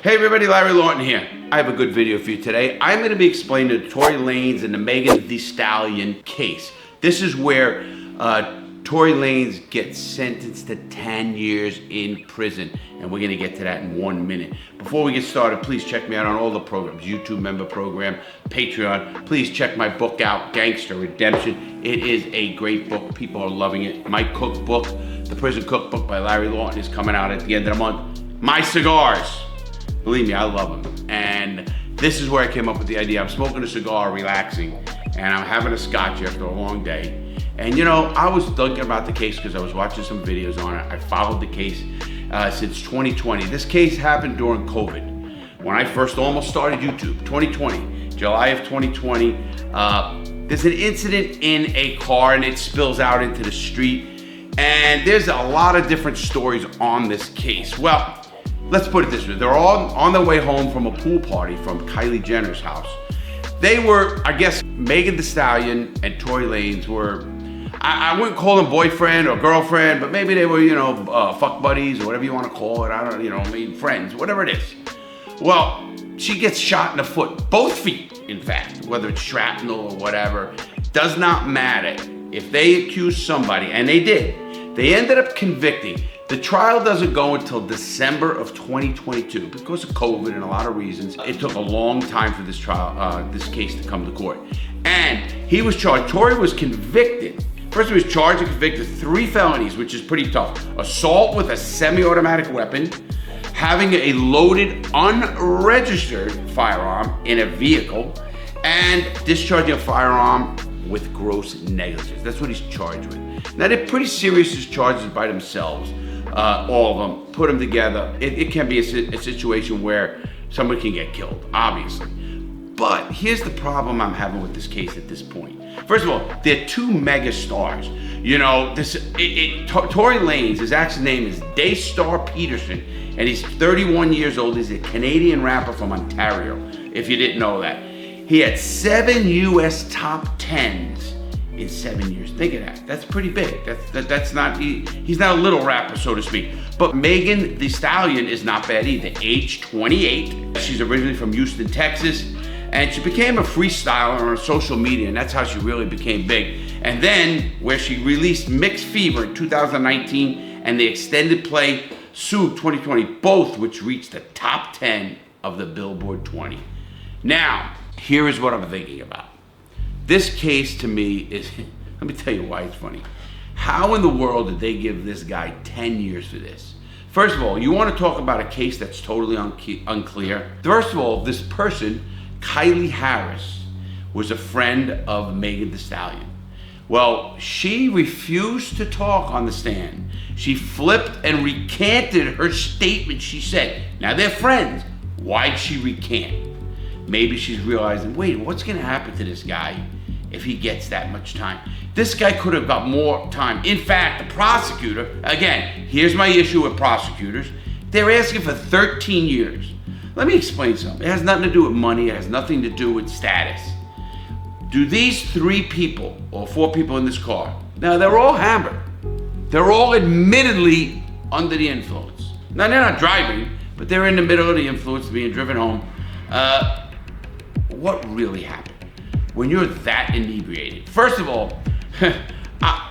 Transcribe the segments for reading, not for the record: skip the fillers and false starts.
Hey everybody, Larry Lawton here. I have a good video for you today. I'm going to be explaining the Tory Lanez and the Thee Stallion case. This is where Tory Lanez gets sentenced to 10 years in prison, and we're going to get to that in 1 minute. Before we get started, please check me out on all the programs, YouTube member program, Patreon. Please check my book out, Gangster Redemption. It is a great book. People are loving it. My cookbook, The Prison Cookbook by Larry Lawton, is coming out at the end of the month. My cigars. Believe me, I love them. And this is where I came up with the idea. I'm smoking a cigar, relaxing, and I'm having a scotch after a long day. And you know, I was thinking about the case because I was watching some videos on it. I followed the case since 2020. This case happened during COVID. When I first almost started YouTube, 2020, July of 2020, there's an incident in a car and it spills out into the street. And there's a lot of different stories on this case. Well, let's put it this way. They're all on their way home from a pool party from Kylie Jenner's house. They were, I guess, Thee Stallion and Tory Lanez were, I wouldn't call them boyfriend or girlfriend, but maybe they were, you know, fuck buddies or whatever you want to call it. I don't, you know, I mean, friends, whatever it is. Well, she gets shot in the foot, both feet, in fact, whether it's shrapnel or whatever, does not matter. If they accuse somebody, and they did, they ended up convicting. The trial doesn't go until December of 2022 because of COVID and a lot of reasons. It took a long time for this trial, this case to come to court. And he was charged, Tory was convicted. First he was charged and convicted of 3 felonies, which is pretty tough. Assault with a semi-automatic weapon, having a loaded, unregistered firearm in a vehicle, and discharging a firearm with gross negligence. That's what he's charged with. Now they're pretty serious charges by themselves. All of them, put them together. It can be a situation where somebody can get killed, obviously. But here's the problem I'm having with this case at this point. First of all, they're 2 mega stars. You know, Tory Lanez, his actual name is Thee Stallion Peterson, and he's 31 years old. He's a Canadian rapper from Ontario, if you didn't know that. He had 7 US top 10s in 7 years. Think of that. That's pretty big. That's not, he's not a little rapper, so to speak. But Thee Stallion is not bad either. Age 28. She's originally from Houston, Texas. And she became a freestyler on social media, and that's how she really became big. And then, where she released Mixed Fever in 2019 and the extended play Soothe 2020, both which reached the top 10 of the Billboard 20. Now, here is what I'm thinking about. This case to me is, let me tell you why it's funny. How in the world did they give this guy 10 years for this? First of all, you want to talk about a case that's totally unclear. First of all, this person, Kylie Harris, was a friend of Thee Stallion. Well, she refused to talk on the stand. She flipped and recanted her statement she said. Now they're friends. Why'd she recant? Maybe she's realizing, wait, what's gonna happen to this guy if he gets that much time? This guy could have got more time. In fact, the prosecutor, again, here's my issue with prosecutors. They're asking for 13 years. Let me explain something. It has nothing to do with money. It has nothing to do with status. Do these 3 people, or 4 people in this car, now they're all hammered. They're all admittedly under the influence. Now they're not driving, but they're in the middle of the influence being driven home. What really happened when you're that inebriated? First of all,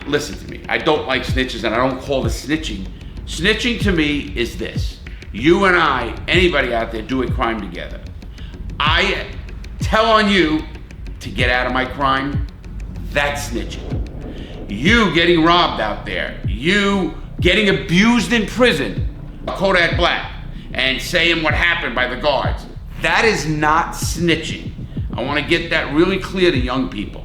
listen to me. I don't like snitches and I don't call it snitching. Snitching to me is this. You and I, anybody out there, do a crime together. I tell on you to get out of my crime, that's snitching. You getting robbed out there, you getting abused in prison, Kodak Black, and saying what happened by the guards, that is not snitching. I want to get that really clear to young people.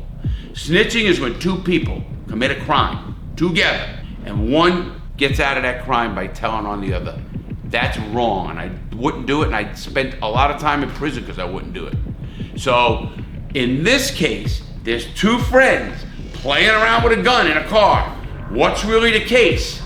Snitching is when 2 people commit a crime together and one gets out of that crime by telling on the other. That's wrong, and I wouldn't do it, and I spent a lot of time in prison because I wouldn't do it. So, in this case, there's 2 friends playing around with a gun in a car. What's really the case?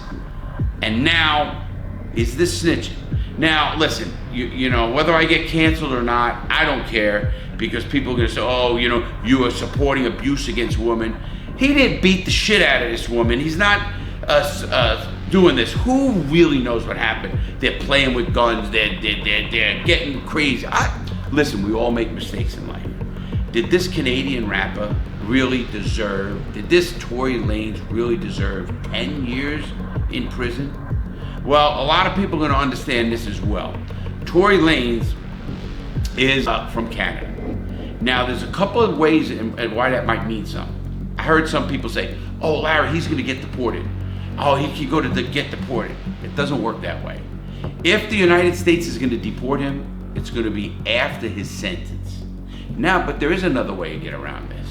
And now, is this snitching? Now, listen, you know, whether I get canceled or not, I don't care, because people are gonna say, oh, you know, you are supporting abuse against women. He didn't beat the shit out of this woman. He's not doing this. Who really knows what happened? They're playing with guns. They're getting crazy. Listen, we all make mistakes in life. Did this Canadian rapper really deserve, did this Tory Lanez really deserve 10 years in prison? Well, a lot of people are gonna understand this as well. Tory Lanez is from Canada. Now, there's a couple of ways and why that might mean something. I heard some people say, oh, Larry, he's gonna get deported. Oh, he can go to get deported. It doesn't work that way. If the United States is gonna deport him, it's gonna be after his sentence. Now, but there is another way to get around this.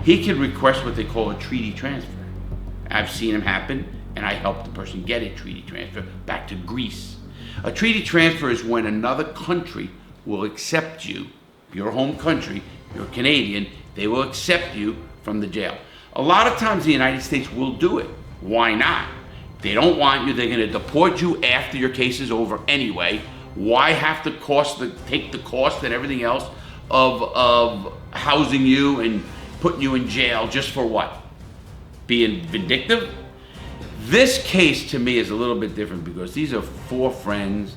He can request what they call a treaty transfer. I've seen them happen, and I helped the person get a treaty transfer back to Greece. A treaty transfer is when another country will accept you, your home country, you're Canadian, they will accept you from the jail. A lot of times the United States will do it. Why not? They don't want you, they're gonna deport you after your case is over anyway. Why have to take the cost and everything else of housing you and putting you in jail just for what? Being vindictive? This case to me is a little bit different because these are 4 friends,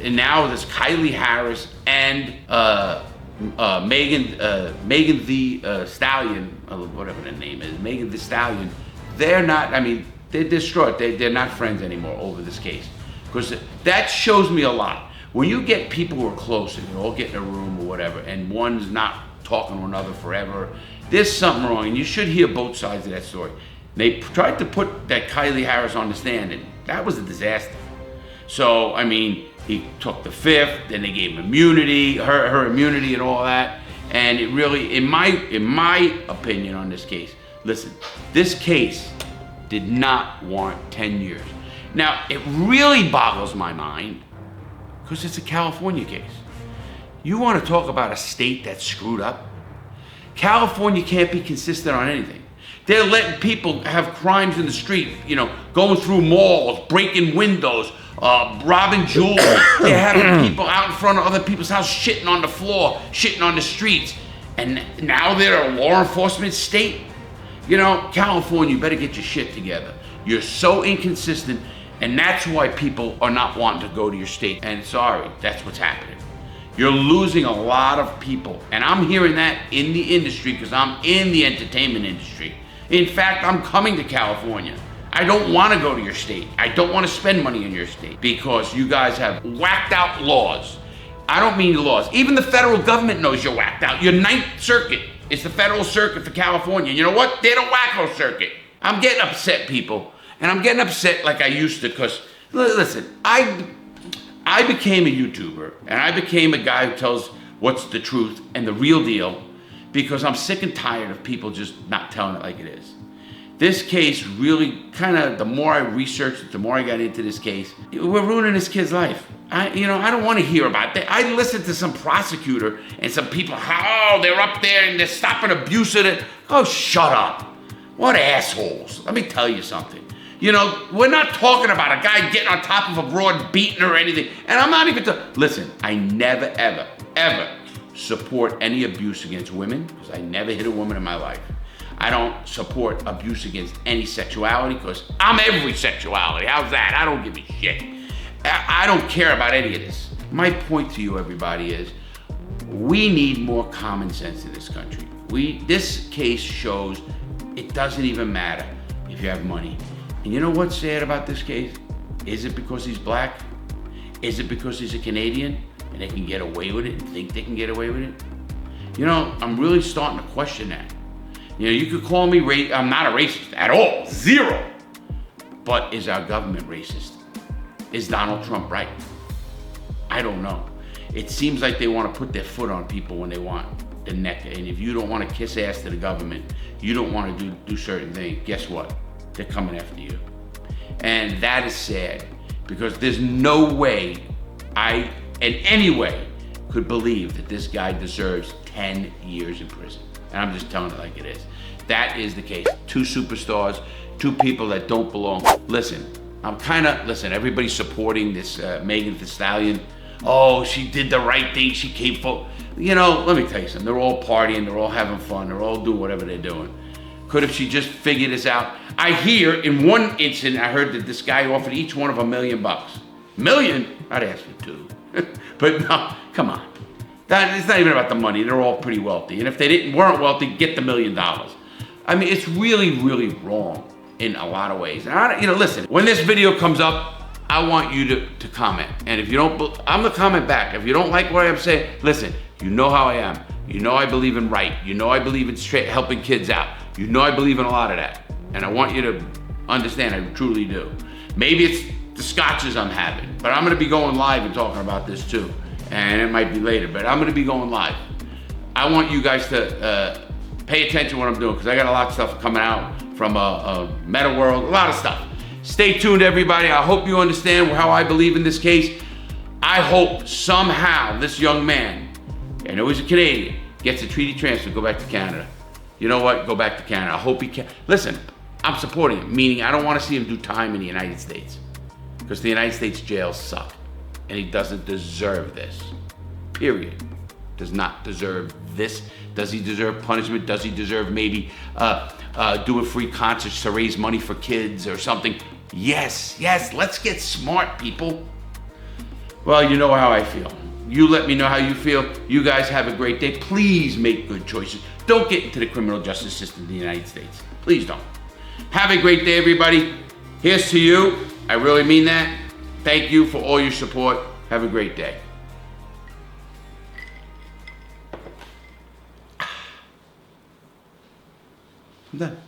and now there's Kylie Harris and Megan Thee Stallion, whatever the name is, Megan Thee Stallion. They're not, I mean, they're distraught. They're not friends anymore over this case. Because that shows me a lot. When you get people who are close and you all get in a room or whatever, and one's not talking to another forever, there's something wrong, and you should hear both sides of that story. They tried to put that Kylie Harris on the stand, and that was a disaster. So, I mean, he took the 5th, then they gave him immunity, her immunity and all that, and it really, in my opinion on this case, listen, this case did not warrant 10 years. Now, it really boggles my mind because it's a California case. You want to talk about a state that's screwed up? California can't be consistent on anything. They're letting people have crimes in the street, you know, going through malls, breaking windows, robbing jewelry. They're having people out in front of other people's house shitting on the floor, shitting on the streets. And now they're a law enforcement state? You know, California, you better get your shit together. You're so inconsistent, and that's why people are not wanting to go to your state. And sorry, that's what's happening. You're losing a lot of people. And I'm hearing that in the industry because I'm in the entertainment industry. In fact, I'm coming to California. I don't want to go to your state. I don't want to spend money in your state because you guys have whacked out laws. I don't mean laws. Even the federal government knows you're whacked out. Your 9th Circuit is the federal circuit for California. You know what? They're the wacko circuit. I'm getting upset, people. And I'm getting upset like I used to because, listen, I became a YouTuber and I became a guy who tells what's the truth and the real deal because I'm sick and tired of people just not telling it like it is. This case really the more I researched it, the more I got into this case, we're ruining this kid's life. I don't want to hear about that. I listened to some prosecutor and some people, they're up there and they're stopping abuse of it. Oh, shut up. What assholes. Let me tell you something. You know, we're not talking about a guy getting on top of a broad beating her or anything. And I'm not even, listen, I never, ever, ever support any abuse against women because I never hit a woman in my life. I don't support abuse against any sexuality because I'm every sexuality. How's that? I don't give a shit. I don't care about any of this. My point to you, everybody, is we need more common sense in this country. This case shows it doesn't even matter if you have money. And you know what's sad about this case? Is it because he's black? Is it because he's a Canadian and they can get away with it and think they can get away with it? You know, I'm really starting to question that. You know, you could call me I'm not a racist at all, 0. But is our government racist? Is Donald Trump right? I don't know. It seems like they want to put their foot on people when they want the neck. And if you don't want to kiss ass to the government, you don't want to do certain things, guess what? They're coming after you. And that is sad because there's no way I, in any way, could believe that this guy deserves 10 years in prison. And I'm just telling it like it is. That is the case. 2 superstars, 2 people that don't belong. Listen, everybody's supporting this Megan Thee Stallion. Oh, she did the right thing, she came forward. You know, let me tell you something, they're all partying, they're all having fun, they're all doing whatever they're doing. Could have she just figured this out? I hear in one incident, I heard that this guy offered each one of $1 million. Million? I'd ask for two. But no, come on. It's not even about the money. They're all pretty wealthy. And if they weren't wealthy, get the $1 million. I mean, it's really, really wrong in a lot of ways. And listen, when this video comes up, I want you to comment. And if you don't, I'm gonna comment back. If you don't like what I'm saying, listen, you know how I am. You know I believe in right. You know I believe in helping kids out. You know I believe in a lot of that. And I want you to understand, I truly do. Maybe it's the scotches I'm having, but I'm gonna be going live and talking about this too. And it might be later, but I'm gonna be going live. I want you guys to pay attention to what I'm doing, because I got a lot of stuff coming out from a meta world, a lot of stuff. Stay tuned, everybody. I hope you understand how I believe in this case. I hope somehow this young man, I know he's a Canadian, gets a treaty transfer, go back to Canada. You know what? Go back to Canada. I hope he can. Listen, I'm supporting him, meaning I don't want to see him do time in the United States, because the United States jails suck, and he doesn't deserve this. Period. Does not deserve this. Does he deserve punishment? Does he deserve maybe doing free concerts to raise money for kids or something? Yes, let's get smart, people. Well, you know how I feel. You let me know how you feel. You guys have a great day. Please make good choices. Don't get into the criminal justice system in the United States. Please don't. Have a great day, everybody. Here's to you. I really mean that. Thank you for all your support. Have a great day. I'm done.